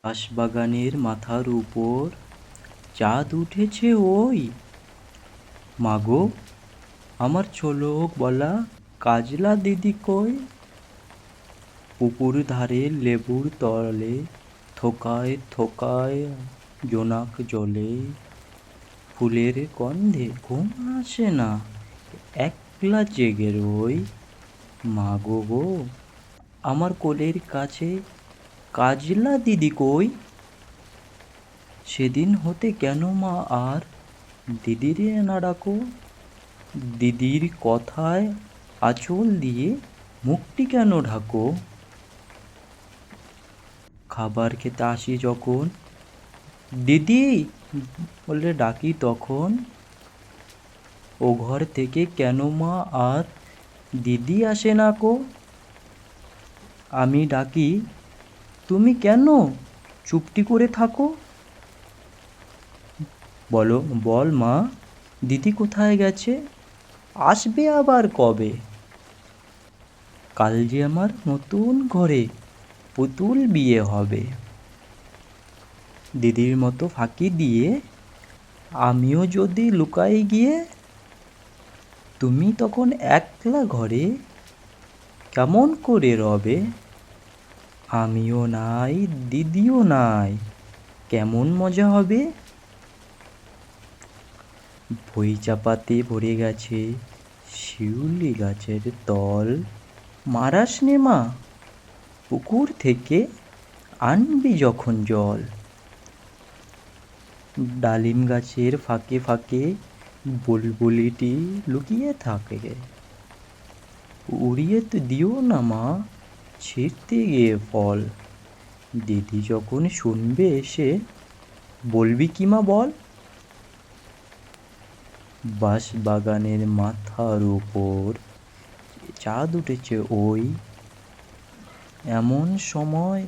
বাঁশবাগানের মাথার উপর চাঁদ উঠেছে ওই। মাগো, আমার চোখ বলা কাজলা দিদি কই? পুকুর ধারে লেবুর তলে থোকায় থোকায় জোনাক জলে। ফুলের গন্ধে ঘুম আসে না, একলা জেগে রই। মাগো গো, আমার কোলের কাছে কাজলা দিদি কই? সেদিন হতে কেন মা আর দিদিরে না ডাকো? দিদির কথায় আঁচল দিয়ে মুখটি কেন ঢাকো? খাবার খেতে আসি যখন দিদি বলে ডাকি তখন, ও ঘর থেকে কেন মা আর দিদি আসে না কো? আমি ডাকি, তুমি কেন চুপটি করে থাকো? বল মা, দিদি কোথায় গেছে, আসবে আবার কবে? কাল যে আমার নতুন ঘরে পুতুল বিয়ে হবে। দিদির মতো ফাঁকি দিয়ে আমিও যদি লুকাই গিয়ে, তুমি তখন একলা ঘরে কেমন করে রবে? আমিও নাই, দিদিও নাই, কেমন মজা হবে? বই চাপাতে ভরে গেছে শিউলি গাছের তল। মারাস নে মা, পুকুর থেকে আনবি যখন জল। ডালিম গাছের ফাঁকে ফাঁকে বুলবুলিটি লুকিয়ে থাকে। উড়িয়ে তো দিও না মা, ছিঁড়তে গিয়ে ফল। দিদি যখন শুনবে এসে, বলবি কি মা বল? বাঁশবাগানের মাথার উপর চাঁদ উঠেছে ওই। এমন সময়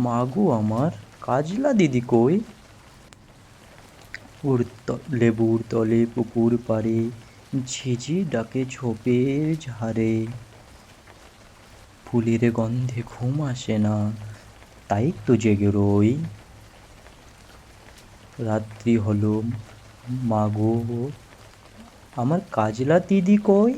মাগো আমার কাজলা দিদি কই? লেবুর তলে পুকুর পাড়ে ঝিঝি ডাকে ঝোপের ঝাড়ে। ফুলের গন্ধে ঘুম আসে না, তাই তো জেগে রই। রাত্রি হলো, মাগো আমার কাজলা দিদি কই?